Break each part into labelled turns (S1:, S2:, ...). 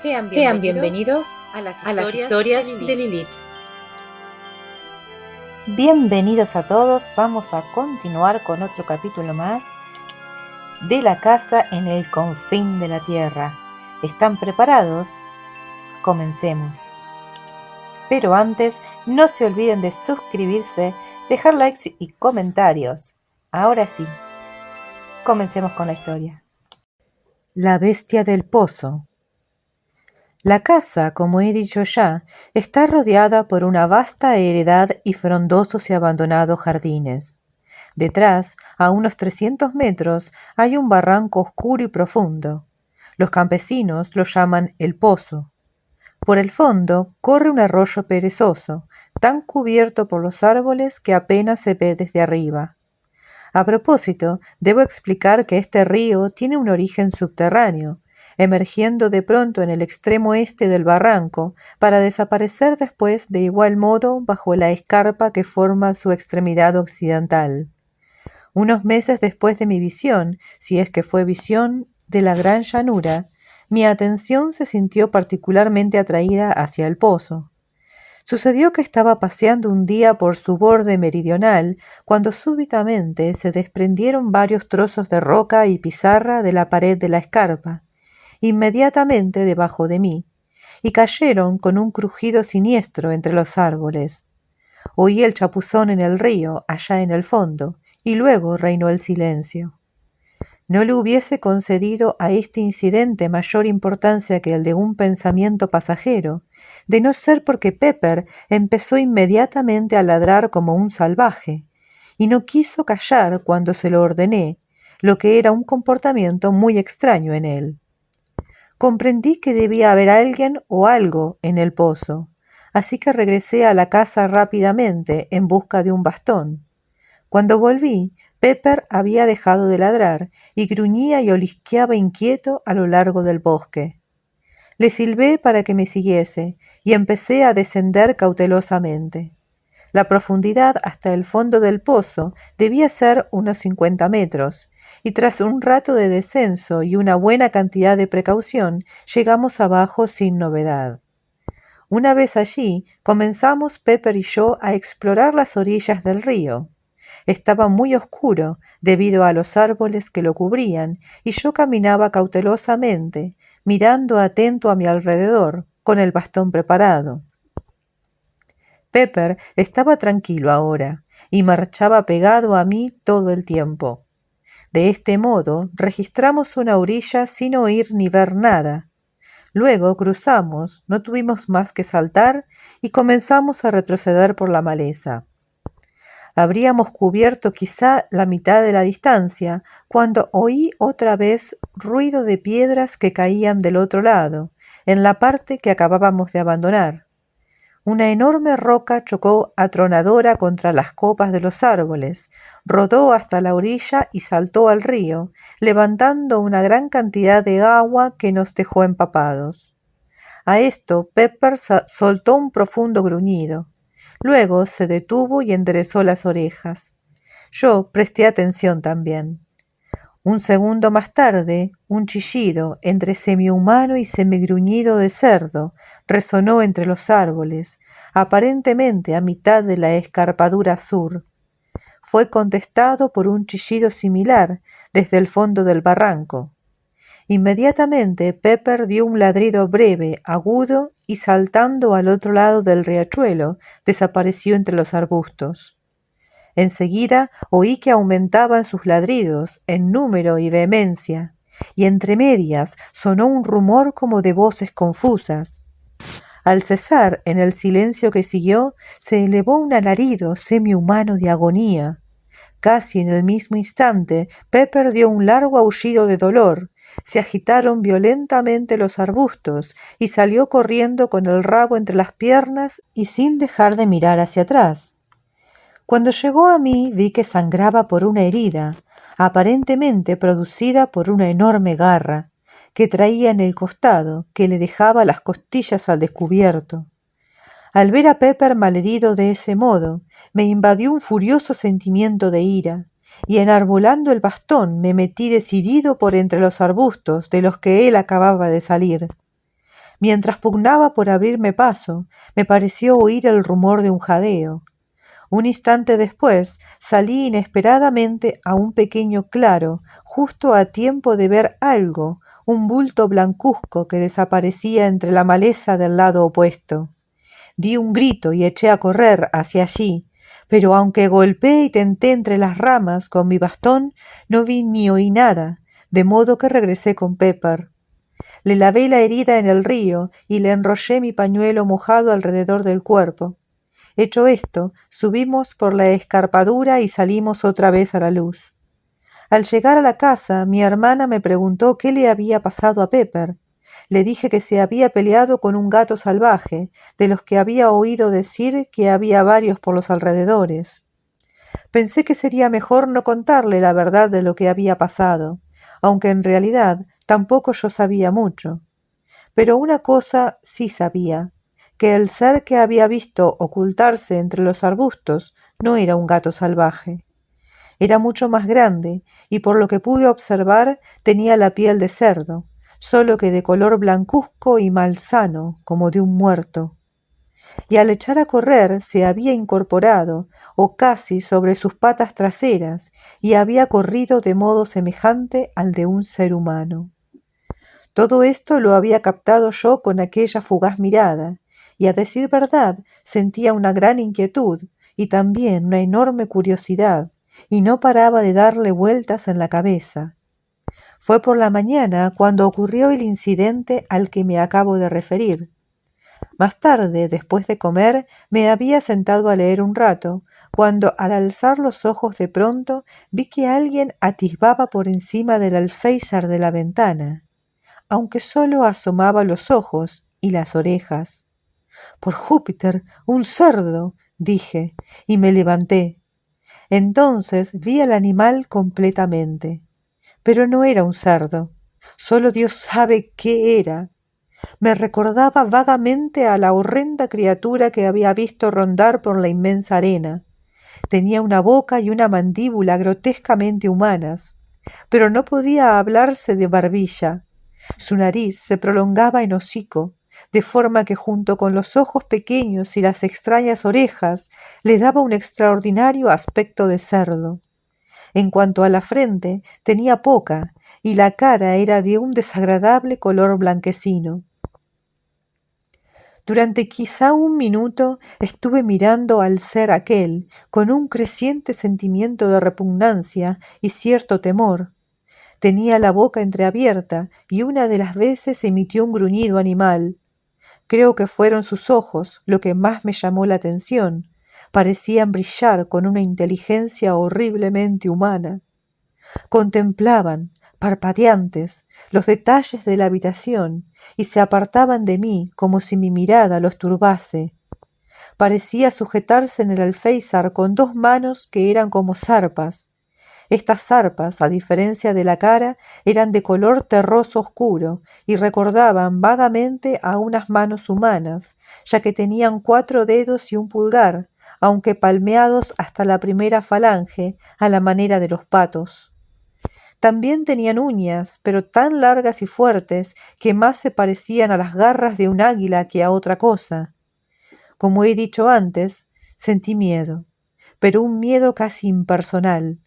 S1: Sean bienvenidos a las historias de Lilith.
S2: Bienvenidos a todos, vamos a continuar con otro capítulo más de La casa en el confín de la tierra. ¿Están preparados? Comencemos. Pero antes, no se olviden de suscribirse, dejar likes y comentarios. Ahora sí, comencemos con la historia. La bestia del pozo. La casa, como he dicho ya, está rodeada por una vasta heredad y frondosos y abandonados jardines. Detrás, a unos 300 metros, hay un barranco oscuro y profundo. Los campesinos lo llaman el pozo. Por el fondo corre un arroyo perezoso, tan cubierto por los árboles que apenas se ve desde arriba. A propósito, debo explicar que este río tiene un origen subterráneo, emergiendo de pronto en el extremo este del barranco, para desaparecer después de igual modo bajo la escarpa que forma su extremidad occidental. Unos meses después de mi visión, si es que fue visión, de la gran llanura, mi atención se sintió particularmente atraída hacia el pozo. Sucedió que estaba paseando un día por su borde meridional cuando súbitamente se desprendieron varios trozos de roca y pizarra de la pared de la escarpa, inmediatamente debajo de mí, y cayeron con un crujido siniestro entre los árboles. Oí el chapuzón en el río, allá en el fondo, y luego reinó el silencio. No le hubiese concedido a este incidente mayor importancia que el de un pensamiento pasajero, de no ser porque Pepper empezó inmediatamente a ladrar como un salvaje, y no quiso callar cuando se lo ordené, lo que era un comportamiento muy extraño en él. Comprendí que debía haber alguien o algo en el pozo, así que regresé a la casa rápidamente en busca de un bastón. Cuando volví, Pepper había dejado de ladrar y gruñía y olisqueaba inquieto a lo largo del bosque. Le silbé para que me siguiese y empecé a descender cautelosamente. La profundidad hasta el fondo del pozo debía ser unos 50 metros, y tras un rato de descenso y una buena cantidad de precaución, llegamos abajo sin novedad. Una vez allí, comenzamos Pepper y yo a explorar las orillas del río. Estaba muy oscuro debido a los árboles que lo cubrían, y yo caminaba cautelosamente, mirando atento a mi alrededor, con el bastón preparado. Pepper estaba tranquilo ahora, y marchaba pegado a mí todo el tiempo. De este modo registramos una orilla sin oír ni ver nada. Luego cruzamos, no tuvimos más que saltar y comenzamos a retroceder por la maleza. Habríamos cubierto quizá la mitad de la distancia cuando oí otra vez ruido de piedras que caían del otro lado, en la parte que acabábamos de abandonar. Una enorme roca chocó atronadora contra las copas de los árboles, rodó hasta la orilla y saltó al río, levantando una gran cantidad de agua que nos dejó empapados. A esto Pepper soltó un profundo gruñido. Luego se detuvo y enderezó las orejas. Yo presté atención también. Un segundo más tarde, un chillido, entre semihumano y semigruñido de cerdo, resonó entre los árboles, aparentemente a mitad de la escarpadura sur. Fue contestado por un chillido similar desde el fondo del barranco. Inmediatamente Pepper dio un ladrido breve, agudo, y saltando al otro lado del riachuelo, desapareció entre los arbustos. Enseguida oí que aumentaban sus ladridos en número y vehemencia, y entre medias sonó un rumor como de voces confusas. Al cesar, en el silencio que siguió, se elevó un alarido semihumano de agonía. Casi en el mismo instante, Pepper dio un largo aullido de dolor, se agitaron violentamente los arbustos y salió corriendo con el rabo entre las piernas y sin dejar de mirar hacia atrás. Cuando llegó a mí vi que sangraba por una herida, aparentemente producida por una enorme garra, que traía en el costado, que le dejaba las costillas al descubierto. Al ver a Pepper malherido de ese modo, me invadió un furioso sentimiento de ira, y enarbolando el bastón me metí decidido por entre los arbustos de los que él acababa de salir. Mientras pugnaba por abrirme paso, me pareció oír el rumor de un jadeo. Un instante después salí inesperadamente a un pequeño claro, justo a tiempo de ver algo, un bulto blancuzco que desaparecía entre la maleza del lado opuesto. Di un grito y eché a correr hacia allí, pero aunque golpeé y tenté entre las ramas con mi bastón, no vi ni oí nada, de modo que regresé con Pepper. Le lavé la herida en el río y le enrollé mi pañuelo mojado alrededor del cuerpo. Hecho esto, subimos por la escarpadura y salimos otra vez a la luz. Al llegar a la casa, mi hermana me preguntó qué le había pasado a Pepper. Le dije que se había peleado con un gato salvaje, de los que había oído decir que había varios por los alrededores. Pensé que sería mejor no contarle la verdad de lo que había pasado, aunque en realidad tampoco yo sabía mucho. Pero una cosa sí sabía, que el ser que había visto ocultarse entre los arbustos no era un gato salvaje. Era mucho más grande y por lo que pude observar tenía la piel de cerdo, solo que de color blancuzco y malsano, como de un muerto. Y al echar a correr se había incorporado, o casi sobre sus patas traseras, y había corrido de modo semejante al de un ser humano. Todo esto lo había captado yo con aquella fugaz mirada, y a decir verdad sentía una gran inquietud y también una enorme curiosidad, y no paraba de darle vueltas en la cabeza. Fue por la mañana cuando ocurrió el incidente al que me acabo de referir. Más tarde, después de comer, me había sentado a leer un rato, cuando al alzar los ojos de pronto vi que alguien atisbaba por encima del alféizar de la ventana, aunque solo asomaba los ojos y las orejas. «Por Júpiter, un cerdo», dije, y me levanté. Entonces vi al animal completamente. Pero no era un cerdo, solo Dios sabe qué era. Me recordaba vagamente a la horrenda criatura que había visto rondar por la inmensa arena. Tenía una boca y una mandíbula grotescamente humanas, pero no podía hablarse de barbilla. Su nariz se prolongaba en hocico, de forma que junto con los ojos pequeños y las extrañas orejas le daba un extraordinario aspecto de cerdo. En cuanto a la frente, tenía poca, y la cara era de un desagradable color blanquecino. Durante quizá un minuto estuve mirando al ser aquel, con un creciente sentimiento de repugnancia y cierto temor. Tenía la boca entreabierta y una de las veces emitió un gruñido animal. Creo que fueron sus ojos lo que más me llamó la atención. Parecían brillar con una inteligencia horriblemente humana. Contemplaban, parpadeantes, los detalles de la habitación y se apartaban de mí como si mi mirada los turbase. Parecía sujetarse en el alféizar con dos manos que eran como zarpas. Estas zarpas, a diferencia de la cara, eran de color terroso oscuro y recordaban vagamente a unas manos humanas, ya que tenían 4 dedos y un pulgar, aunque palmeados hasta la primera falange a la manera de los patos. También tenían uñas, pero tan largas y fuertes que más se parecían a las garras de un águila que a otra cosa. Como he dicho antes, sentí miedo, pero un miedo casi impersonal.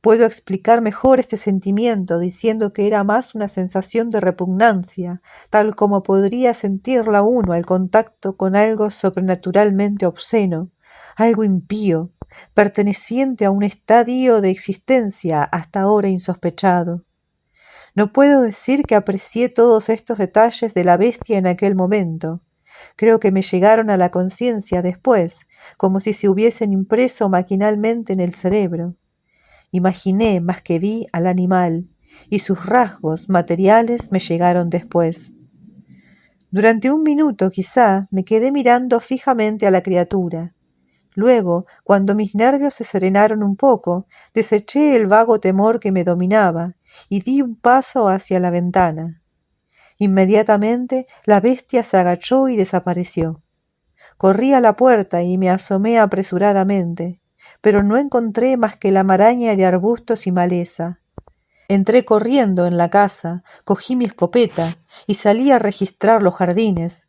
S2: Puedo explicar mejor este sentimiento diciendo que era más una sensación de repugnancia, tal como podría sentirla uno al contacto con algo sobrenaturalmente obsceno, algo impío, perteneciente a un estadio de existencia hasta ahora insospechado. No puedo decir que aprecié todos estos detalles de la bestia en aquel momento. Creo que me llegaron a la conciencia después, como si se hubiesen impreso maquinalmente en el cerebro. Imaginé más que vi al animal, y sus rasgos materiales me llegaron después. Durante un minuto quizá me quedé mirando fijamente a la criatura. Luego, cuando mis nervios se serenaron un poco, deseché el vago temor que me dominaba y di un paso hacia la ventana. Inmediatamente la bestia se agachó y desapareció. Corrí a la puerta y me asomé apresuradamente, pero no encontré más que la maraña de arbustos y maleza. Entré corriendo en la casa, cogí mi escopeta y salí a registrar los jardines.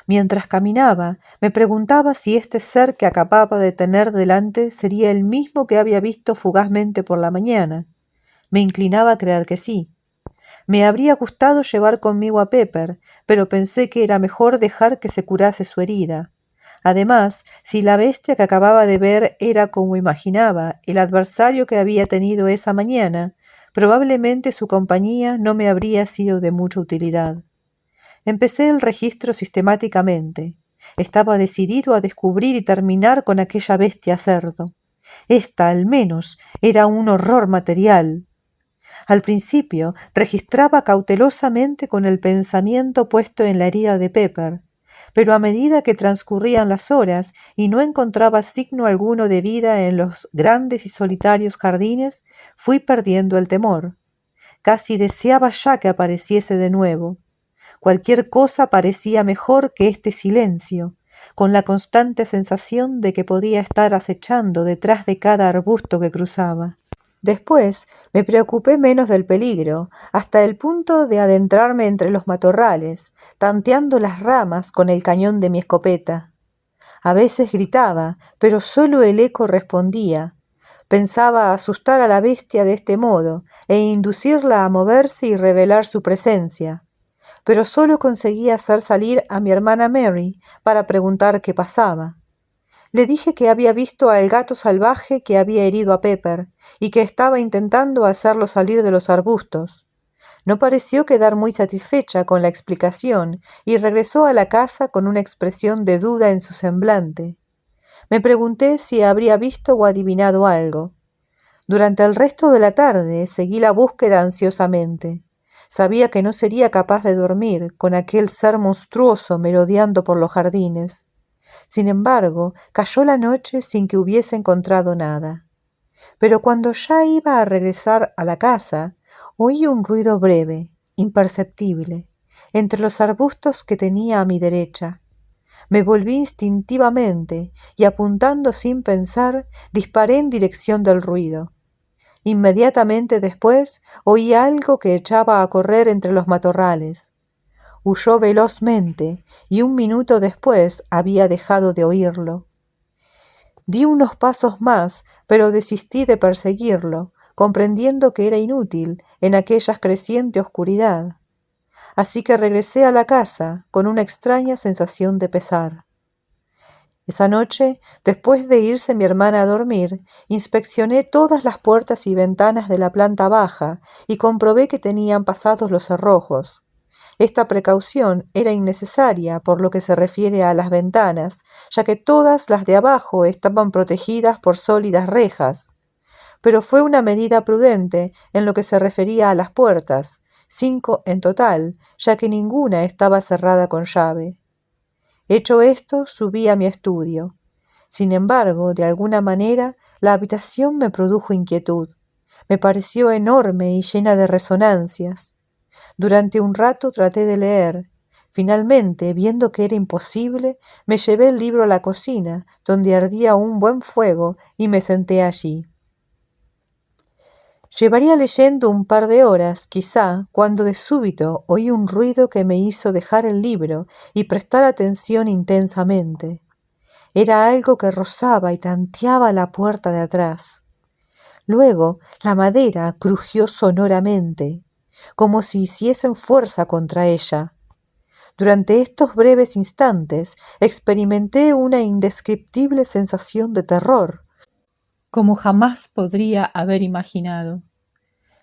S2: Mientras caminaba, me preguntaba si este ser que acababa de tener delante sería el mismo que había visto fugazmente por la mañana. Me inclinaba a creer que sí. Me habría gustado llevar conmigo a Pepper, pero pensé que era mejor dejar que se curase su herida. Además, si la bestia que acababa de ver era, como imaginaba, el adversario que había tenido esa mañana, probablemente su compañía no me habría sido de mucha utilidad. Empecé el registro sistemáticamente. Estaba decidido a descubrir y terminar con aquella bestia cerdo. Esta, al menos, era un horror material. Al principio registraba cautelosamente con el pensamiento puesto en la herida de Pepper, pero a medida que transcurrían las horas y no encontraba signo alguno de vida en los grandes y solitarios jardines, fui perdiendo el temor. Casi deseaba ya que apareciese de nuevo. Cualquier cosa parecía mejor que este silencio, con la constante sensación de que podía estar acechando detrás de cada arbusto que cruzaba. Después me preocupé menos del peligro, hasta el punto de adentrarme entre los matorrales, tanteando las ramas con el cañón de mi escopeta. A veces gritaba, pero solo el eco respondía. Pensaba asustar a la bestia de este modo e inducirla a moverse y revelar su presencia, pero solo conseguía hacer salir a mi hermana Mary para preguntar qué pasaba. Le dije que había visto al gato salvaje que había herido a Pepper y que estaba intentando hacerlo salir de los arbustos. No pareció quedar muy satisfecha con la explicación y regresó a la casa con una expresión de duda en su semblante. Me pregunté si habría visto o adivinado algo. Durante el resto de la tarde seguí la búsqueda ansiosamente. Sabía que no sería capaz de dormir con aquel ser monstruoso merodeando por los jardines. Sin embargo, cayó la noche sin que hubiese encontrado nada. Pero cuando ya iba a regresar a la casa, oí un ruido breve, imperceptible, entre los arbustos que tenía a mi derecha. Me volví instintivamente y, apuntando sin pensar, disparé en dirección del ruido. Inmediatamente después oí algo que echaba a correr entre los matorrales. Huyó velozmente y un minuto después había dejado de oírlo. Di unos pasos más, pero desistí de perseguirlo, comprendiendo que era inútil en aquella creciente oscuridad. Así que regresé a la casa con una extraña sensación de pesar. Esa noche, después de irse mi hermana a dormir, inspeccioné todas las puertas y ventanas de la planta baja y comprobé que tenían pasados los cerrojos. Esta precaución era innecesaria por lo que se refiere a las ventanas, ya que todas las de abajo estaban protegidas por sólidas rejas, pero fue una medida prudente en lo que se refería a las puertas, 5 en total, ya que ninguna estaba cerrada con llave. Hecho esto, subí a mi estudio. Sin embargo, de alguna manera, la habitación me produjo inquietud. Me pareció enorme y llena de resonancias. Durante un rato traté de leer. Finalmente, viendo que era imposible, me llevé el libro a la cocina, donde ardía un buen fuego, y me senté allí. Llevaría leyendo un par de horas, quizá, cuando de súbito oí un ruido que me hizo dejar el libro y prestar atención intensamente. Era algo que rozaba y tanteaba la puerta de atrás. Luego la madera crujió sonoramente, como si hiciesen fuerza contra ella. Durante estos breves instantes experimenté una indescriptible sensación de terror, como jamás podría haber imaginado.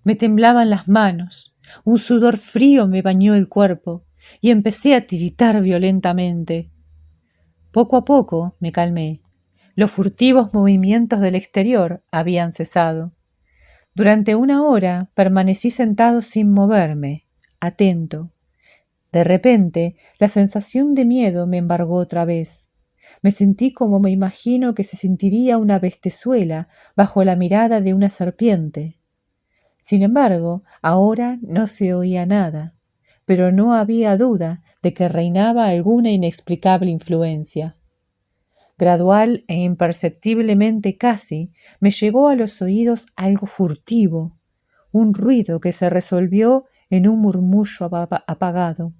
S2: Me temblaban las manos, un sudor frío me bañó el cuerpo y empecé a tiritar violentamente. Poco a poco me calmé. Los furtivos movimientos del exterior habían cesado. Durante una hora permanecí sentado sin moverme, atento. De repente, la sensación de miedo me embargó otra vez. Me sentí como me imagino que se sentiría una bestezuela bajo la mirada de una serpiente. Sin embargo, ahora no se oía nada, pero no había duda de que reinaba alguna inexplicable influencia. Gradual e imperceptiblemente casi, me llegó a los oídos algo furtivo, un ruido que se resolvió en un murmullo apagado.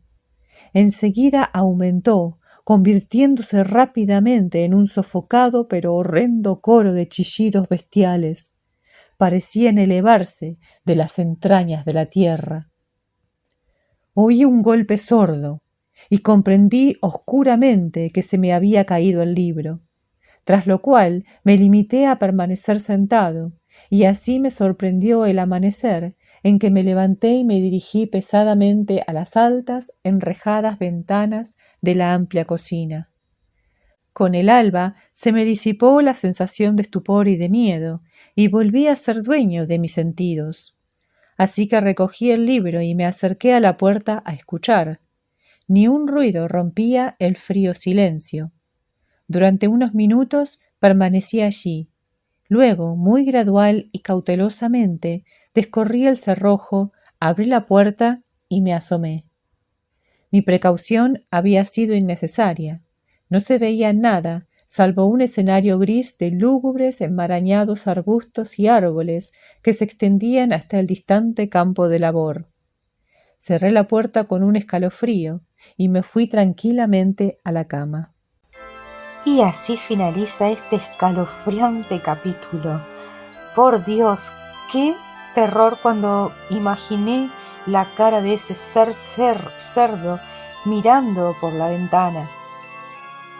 S2: Enseguida aumentó, convirtiéndose rápidamente en un sofocado pero horrendo coro de chillidos bestiales. Parecían elevarse de las entrañas de la tierra. Oí un golpe sordo y comprendí oscuramente que se me había caído el libro, tras lo cual me limité a permanecer sentado, y así me sorprendió el amanecer, en que me levanté y me dirigí pesadamente a las altas, enrejadas ventanas de la amplia cocina. Con el alba se me disipó la sensación de estupor y de miedo, y volví a ser dueño de mis sentidos. Así que recogí el libro y me acerqué a la puerta a escuchar. Ni un ruido rompía el frío silencio. Durante unos minutos permanecí allí. Luego, muy gradual y cautelosamente, descorrí el cerrojo, abrí la puerta y me asomé. Mi precaución había sido innecesaria. No se veía nada, salvo un escenario gris de lúgubres enmarañados arbustos y árboles que se extendían hasta el distante campo de labor. Cerré la puerta con un escalofrío y me fui tranquilamente a la cama. Y así finaliza este escalofriante capítulo. Por Dios, qué terror cuando imaginé la cara de ese cerdo mirando por la ventana.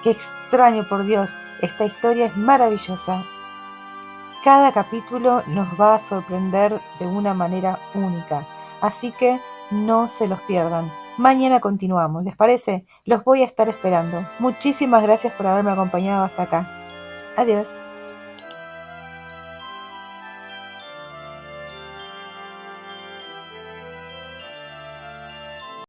S2: Qué extraño, por Dios, esta historia es maravillosa. Cada capítulo nos va a sorprender de una manera única, así que no se los pierdan. Mañana continuamos, ¿les parece? Los voy a estar esperando. Muchísimas gracias por haberme acompañado hasta acá. Adiós.